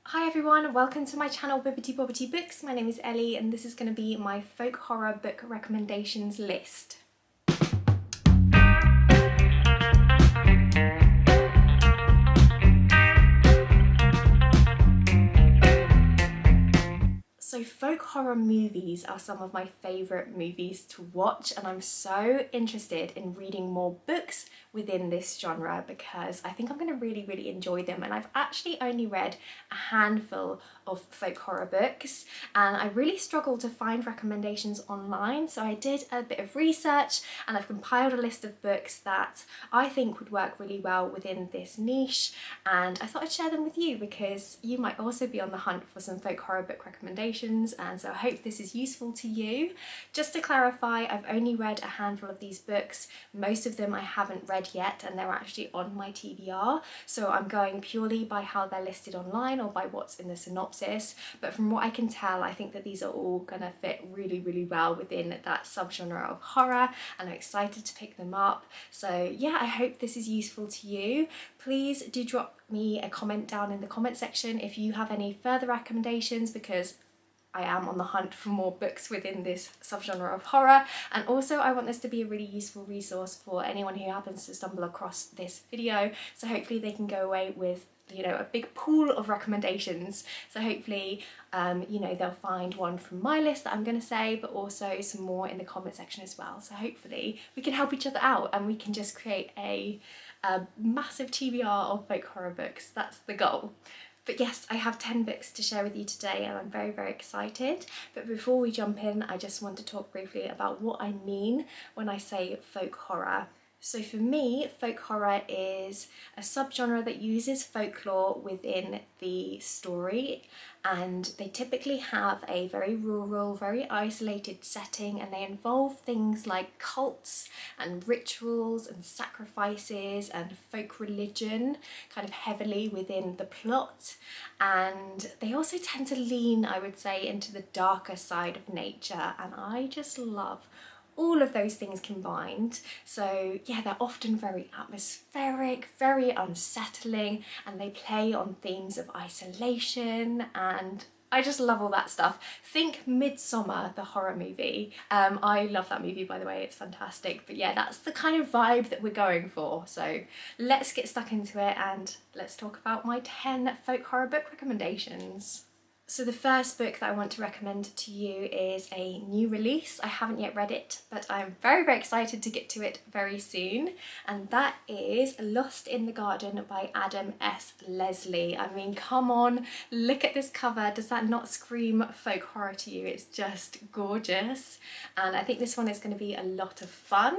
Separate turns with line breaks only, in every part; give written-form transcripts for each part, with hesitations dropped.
Hi everyone, welcome to my channel Bibbidi Bobbidi Books. My name is Ellie and this is going to be my folk horror book recommendations list. So folk horror movies are some of my favourite movies to watch, and I'm so interested in reading more books within this genre because I think I'm going to really enjoy them. And I've actually only read a handful of folk horror books and I really struggled to find recommendations online, so I did a bit of research and I've compiled a list of books that I think would work really well within this niche, and I thought I'd share them with you because you might also be on the hunt for some folk horror book recommendations, and so I hope this is useful to you. Just to clarify, I've only read a handful of these books. Most of them I haven't read yet and they're actually on my TBR, so I'm going purely by how they're listed online or by what's in the synopsis, but from what I can tell I think that these are all gonna fit really well within that subgenre of horror, and I'm excited to pick them up. So yeah, I hope this is useful to you. Please do drop me a comment down in the comment section if you have any further recommendations, because I am on the hunt for more books within this subgenre of horror, and also I want this to be a really useful resource for anyone who happens to stumble across this video, so hopefully they can go away with, you know, a big pool of recommendations. So hopefully you know, they'll find one from my list that I'm going to say, but also some more in the comment section as well. So hopefully we can help each other out and we can just create a massive TBR of folk horror books. That's the goal. But yes, I have 10 books to share with you today and I'm very excited. But before we jump in, I just want to talk briefly about what I mean when I say folk horror. So for me, folk horror is a subgenre that uses folklore within the story, and they typically have a very rural, very isolated setting, and they involve things like cults and rituals and sacrifices and folk religion kind of heavily within the plot. And they also tend to lean, I would say, into the darker side of nature, and I just love all of those things combined. So yeah, they're often very atmospheric, very unsettling, and they play on themes of isolation, and I just love all that stuff. Think Midsommar, the horror movie. I love that movie, by the way, it's fantastic. But yeah, that's the kind of vibe that we're going for. So let's get stuck into it and let's talk about my 10 folk horror book recommendations. So the first book that I want to recommend to you is a new release. I haven't yet read it, but I'm very excited to get to it very soon. And that is Lost in the Garden by Adam S. Leslie. I mean, come on, look at this cover. Does that not scream folk horror to you? It's just gorgeous. And I think this one is going to be a lot of fun.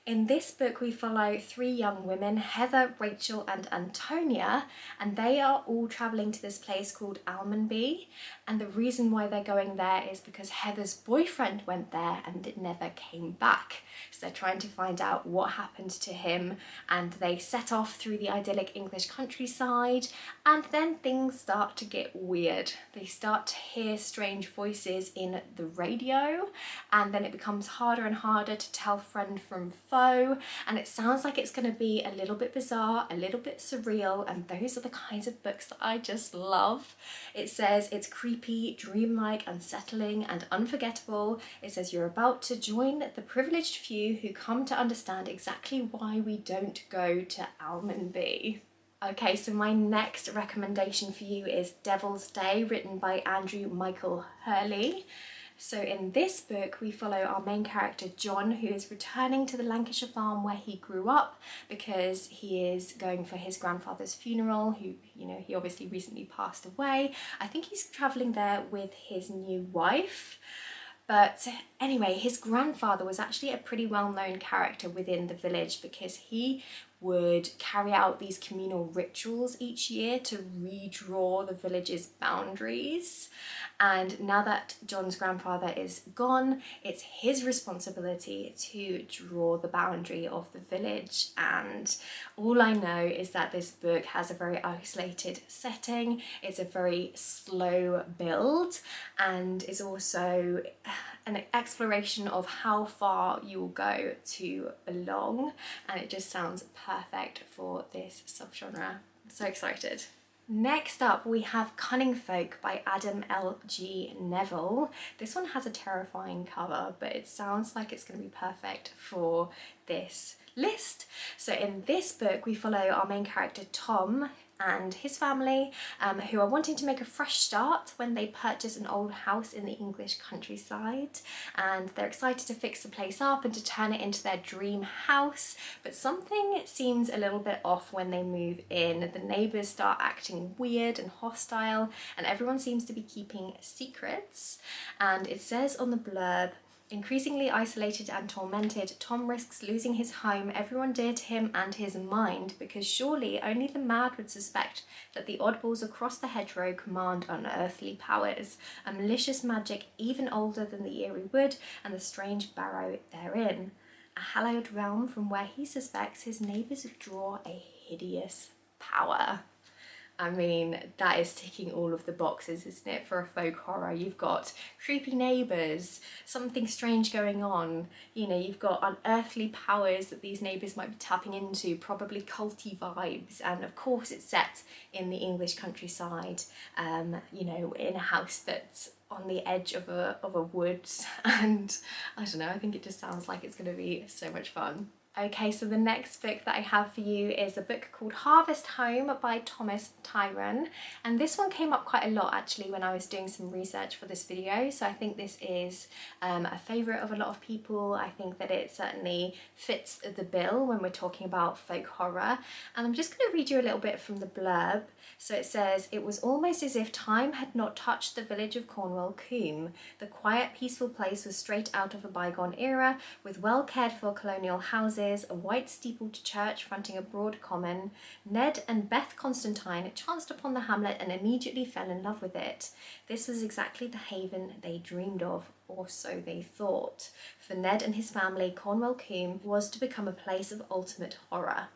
In this book we follow three young women, Heather, Rachel and Antonia, and they are all travelling to this place called Almonby, and the reason why they're going there is because Heather's boyfriend went there and it never came back. So they're trying to find out what happened to him, and they set off through the idyllic English countryside, and then things start to get weird. They start to hear strange voices in the radio, and then it becomes harder and harder to tell friend from foe, and it sounds like it's going to be a little bit bizarre, a little bit surreal, and those are the kinds of books that I just love. It says it's creepy, dreamlike, unsettling and unforgettable. It says you're about to join the privileged few who come to understand exactly why we don't go to Almonby. Okay, so my next recommendation for you is Devil's Day, written by Andrew Michael Hurley. So in this book we follow our main character John, who is returning to the Lancashire farm where he grew up because he is going for his grandfather's funeral, who, you know, he obviously recently passed away. I think he's travelling there with his new wife. But anyway, his grandfather was actually a pretty well-known character within the village because he would carry out these communal rituals each year to redraw the village's boundaries. And now that John's grandfather is gone, it's his responsibility to draw the boundary of the village. And all I know is that this book has a very isolated setting, it's a very slow build, and is also an exploration of how far you will go to belong, and it just sounds perfect for this subgenre. I'm so excited. Next up, we have Cunning Folk by Adam L.G. Neville. This one has a terrifying cover, but it sounds like it's going to be perfect for this list. So in this book, we follow our main character Tom and his family, who are wanting to make a fresh start when they purchase an old house in the English countryside, and they're excited to fix the place up and to turn it into their dream house. But something seems a little bit off when they move in. The neighbours start acting weird and hostile, and everyone seems to be keeping secrets. And it says on the blurb, increasingly isolated and tormented, Tom risks losing his home, everyone dear to him, and his mind, because surely only the mad would suspect that the oddballs across the hedgerow command unearthly powers, a malicious magic even older than the eerie wood and the strange barrow therein, a hallowed realm from where he suspects his neighbours draw a hideous power. I mean, that is ticking all of the boxes, isn't it, for a folk horror? You've got creepy neighbours, something strange going on, you know, you've got unearthly powers that these neighbours might be tapping into, probably culty vibes, and of course it's set in the English countryside, you know, in a house that's on the edge of a woods, and I don't know, I think it just sounds like it's going to be so much fun. Okay, so the next book that I have for you is a book called Harvest Home by Thomas Tyron, and this one came up quite a lot actually when I was doing some research for this video, so I think this is a favourite of a lot of people. I think that it certainly fits the bill when we're talking about folk horror, and I'm just going to read you a little bit from the blurb. So it says, "It was almost as if time had not touched the village of Cornwall Coombe. The quiet, peaceful place was straight out of a bygone era, with well cared for colonial houses, a white steepled church fronting a broad common. Ned and Beth Constantine chanced upon the hamlet and immediately fell in love with it. This was exactly the haven they dreamed of, or so they thought. For Ned and his family, Cornwall Coombe was to become a place of ultimate horror."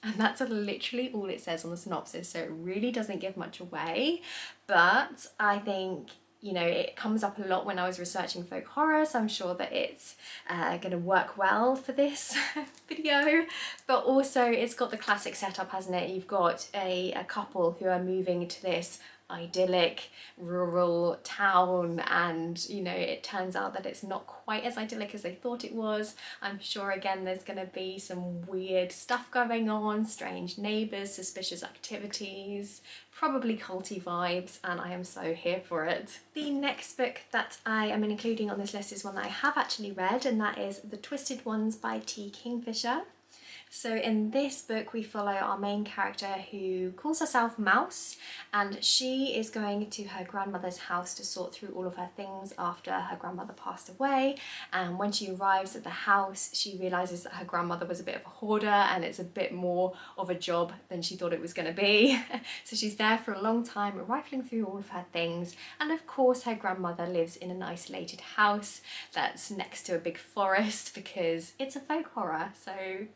And that's literally all it says on the synopsis, so it really doesn't give much away, but I think, you know, it comes up a lot when I was researching folk horror, so I'm sure that it's going to work well for this video. But also it's got the classic setup, hasn't it? You've got a couple who are moving to this idyllic rural town, and you know, it turns out that it's not quite as idyllic as they thought it was. I'm sure again there's going to be some weird stuff going on, strange neighbours, suspicious activities, probably culty vibes, and I am so here for it. The next book that I am including on this list is one that I have actually read, and that is The Twisted Ones by T. Kingfisher. So in this book we follow our main character who calls herself Mouse, and she is going to her grandmother's house to sort through all of her things after her grandmother passed away. And when she arrives at the house, she realises that her grandmother was a bit of a hoarder and it's a bit more of a job than she thought it was going to be. So she's there for a long time rifling through all of her things, and of course her grandmother lives in an isolated house that's next to a big forest because it's a folk horror, so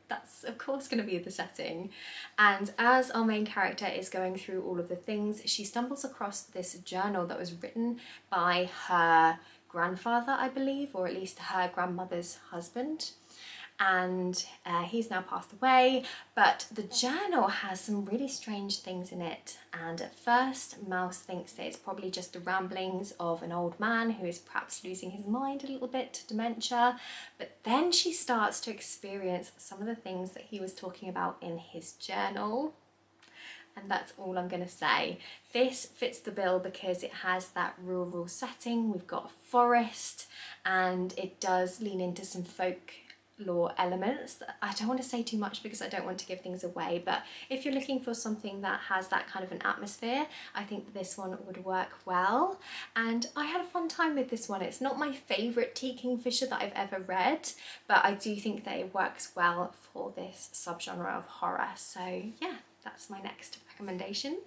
that's of course going to be the setting. And as our main character is going through all of the things, she stumbles across this journal that was written by her grandfather, I believe, or at least her grandmother's husband. And he's now passed away, but the journal has some really strange things in it, and at first Mouse thinks that it's probably just the ramblings of an old man who is perhaps losing his mind a little bit to dementia, but then she starts to experience some of the things that he was talking about in his journal. And that's all I'm going to say. This fits the bill because it has that rural setting, we've got a forest, and it does lean into some folk lore elements. I don't want to say too much because I don't want to give things away, but if you're looking for something that has that kind of an atmosphere, I think this one would work well. And I had a fun time with this one. It's not my favourite T. Kingfisher that I've ever read, but I do think that it works well for this subgenre of horror. So yeah, that's my next recommendation.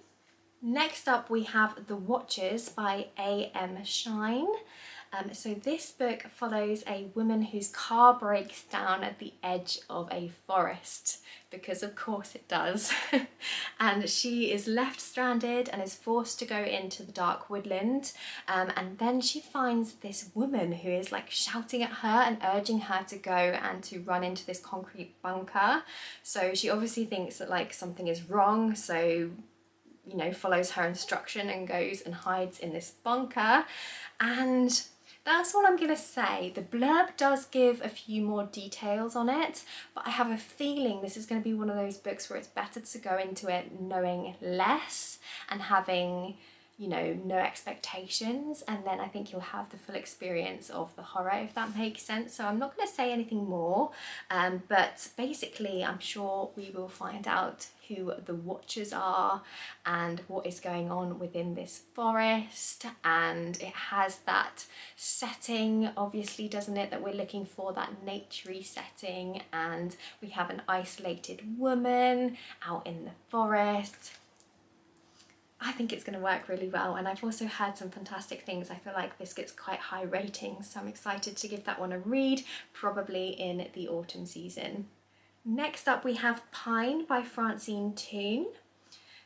Next up we have The Watchers by A.M. Shine. So this book follows a woman whose car breaks down at the edge of a forest, because of course it does. And she is left stranded and is forced to go into the dark woodland, and then she finds this woman who is like shouting at her and urging her to go and to run into this concrete bunker. So she obviously thinks that like something is wrong, so you know, follows her instruction and goes and hides in this bunker. And that's all I'm gonna say. The blurb does give a few more details on it, but I have a feeling this is gonna be one of those books where it's better to go into it knowing less and having, you know, no expectations, and then I think you'll have the full experience of the horror, if that makes sense. So I'm not going to say anything more, but basically I'm sure we will find out who the Watchers are and what is going on within this forest. And it has that setting, obviously, doesn't it, that we're looking for, that naturey setting, and we have an isolated woman out in the forest. I think it's going to work really well, and I've also heard some fantastic things. I feel like this gets quite high ratings, so I'm excited to give that one a read, probably in the autumn season. Next up we have Pine by Francine Toon.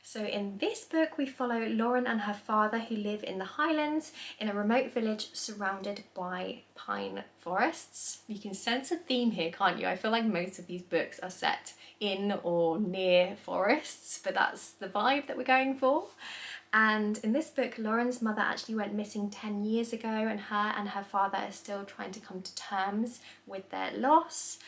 So in this book we follow Lauren and her father, who live in the Highlands in a remote village surrounded by pine forests. You can sense a theme here, can't you? I feel like most of these books are set in or near forests, but that's the vibe that we're going for. And in this book, Lauren's mother actually went missing 10 years ago, and her father are still trying to come to terms with their loss.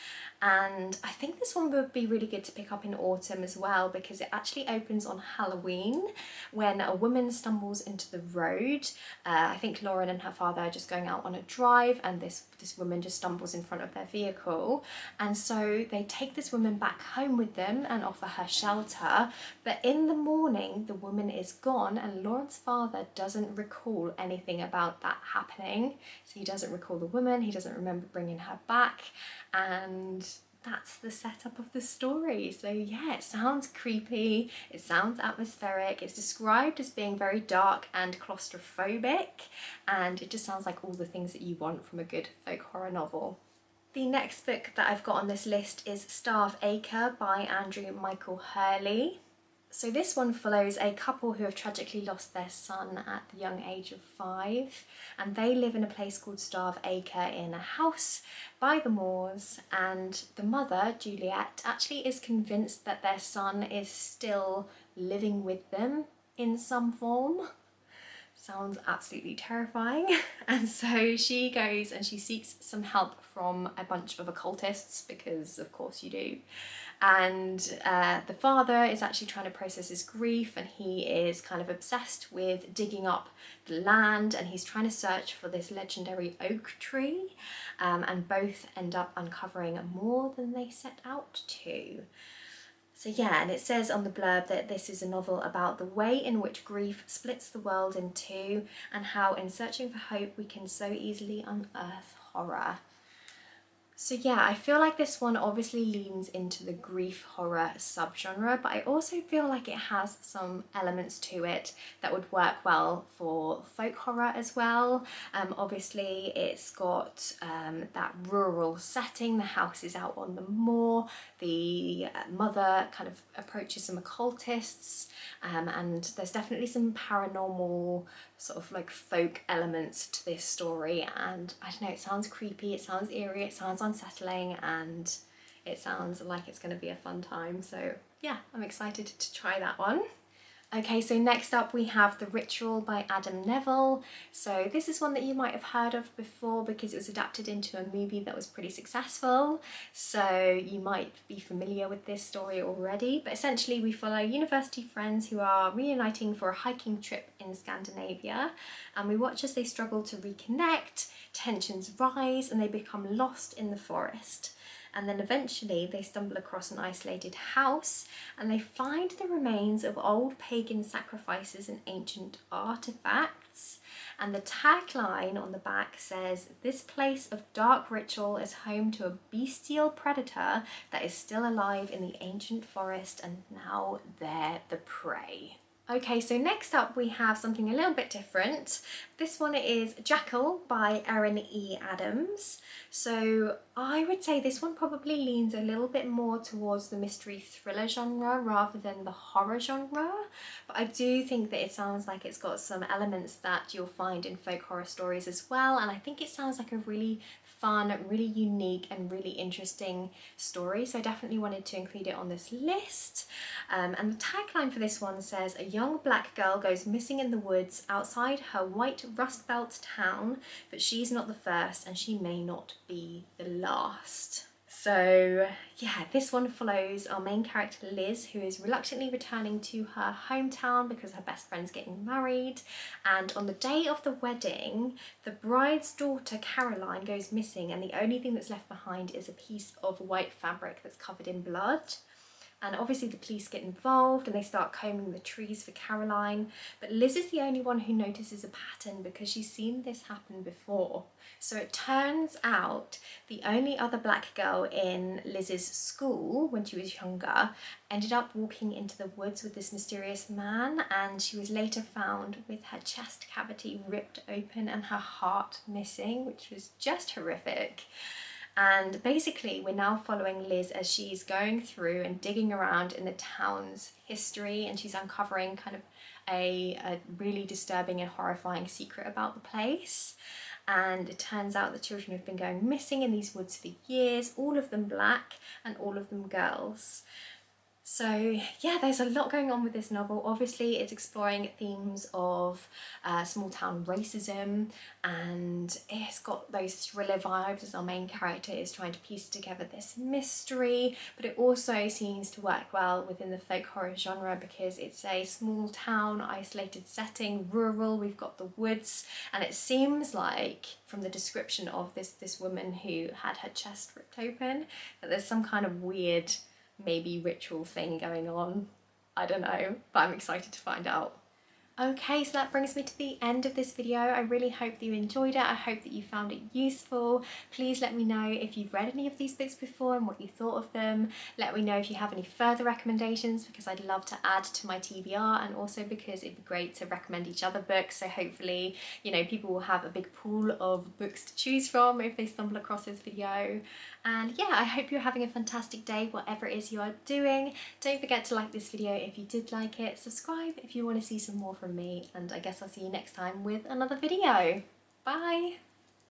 And I think this one would be really good to pick up in autumn as well, because it actually opens on Halloween when a woman stumbles into the road. I think Lauren and her father are just going out on a drive, and this woman just stumbles in front of their vehicle. And so they take this woman back home with them and offer her shelter. But in the morning, the woman is gone, and Lauren's father doesn't recall anything about that happening. So he doesn't recall the woman, he doesn't remember bringing her back, and that's the setup of the story. So yeah, it sounds creepy, it sounds atmospheric, it's described as being very dark and claustrophobic, and it just sounds like all the things that you want from a good folk horror novel. The next book that I've got on this list is Star of Acre by Andrew Michael Hurley. So this one follows a couple who have tragically lost their son at the young age of 5, and they live in a place called Star of Acre in a house by the moors, and the mother, Juliet, actually is convinced that their son is still living with them in some form. Sounds absolutely terrifying. And so she goes and she seeks some help from a bunch of occultists, because of course you do. And the father is actually trying to process his grief, and he is kind of obsessed with digging up the land, and he's trying to search for this legendary oak tree, and both end up uncovering more than they set out to. So yeah, and it says on the blurb that this is a novel about the way in which grief splits the world in two, and how in searching for hope we can so easily unearth horror. So yeah, I feel like this one obviously leans into the grief horror subgenre, but I also feel like it has some elements to it that would work well for folk horror as well. Obviously it's got that rural setting, the house is out on the moor, the mother kind of approaches some occultists, and there's definitely some paranormal sort of like folk elements to this story, and I don't know, it sounds creepy, it sounds eerie, it sounds unsettling, and it sounds like it's going to be a fun time. So yeah, I'm excited to try that one. Okay, so next up we have The Ritual by Adam Neville. So this is one that you might have heard of before because it was adapted into a movie that was pretty successful. So you might be familiar with this story already, but essentially we follow university friends who are reuniting for a hiking trip in Scandinavia, and we watch as they struggle to reconnect, tensions rise, and they become lost in the forest. And then eventually they stumble across an isolated house, and they find the remains of old pagan sacrifices and ancient artifacts. And the tagline on the back says, "This place of dark ritual is home to a bestial predator that is still alive in the ancient forest, and now they're the prey." Okay, so next up we have something a little bit different. This one is Jackal by Erin E. Adams. So I would say this one probably leans a little bit more towards the mystery thriller genre rather than the horror genre, but I do think that it sounds like it's got some elements that you'll find in folk horror stories as well, and I think it sounds like a really fun, really unique and really interesting story, so I definitely wanted to include it on this list. And the tagline for this one says, "A young black girl goes missing in the woods outside her white Rust Belt town, but she's not the first and she may not be the last." So yeah, this one follows our main character Liz, who is reluctantly returning to her hometown because her best friend's getting married, and on the day of the wedding the bride's daughter Caroline goes missing, and the only thing that's left behind is a piece of white fabric that's covered in blood. And obviously the police get involved and they start combing the trees for Caroline, but Liz is the only one who notices a pattern because she's seen this happen before. So it turns out the only other black girl in Liz's school when she was younger ended up walking into the woods with this mysterious man, and she was later found with her chest cavity ripped open and her heart missing, which was just horrific. And basically we're now following Liz as she's going through and digging around in the town's history, and she's uncovering kind of a really disturbing and horrifying secret about the place. And it turns out the children have been going missing in these woods for years, all of them black and all of them girls. So yeah, there's a lot going on with this novel. Obviously it's exploring themes of small town racism, and it's got those thriller vibes as our main character is trying to piece together this mystery, but it also seems to work well within the folk horror genre because it's a small town, isolated setting, rural, we've got the woods, and it seems like from the description of this woman who had her chest ripped open that there's some kind of weird maybe ritual thing going on. I don't know, but I'm excited to find out. Okay, so that brings me to the end of this video. I really hope that you enjoyed it. I hope that you found it useful. Please let me know if you've read any of these books before and what you thought of them. Let me know if you have any further recommendations, because I'd love to add to my TBR, and also because it'd be great to recommend each other books. So hopefully, you know, people will have a big pool of books to choose from if they stumble across this video. And yeah, I hope you're having a fantastic day, whatever it is you are doing. Don't forget to like this video if you did like it, subscribe if you want to see some more from me, and I guess I'll see you next time with another video. Bye!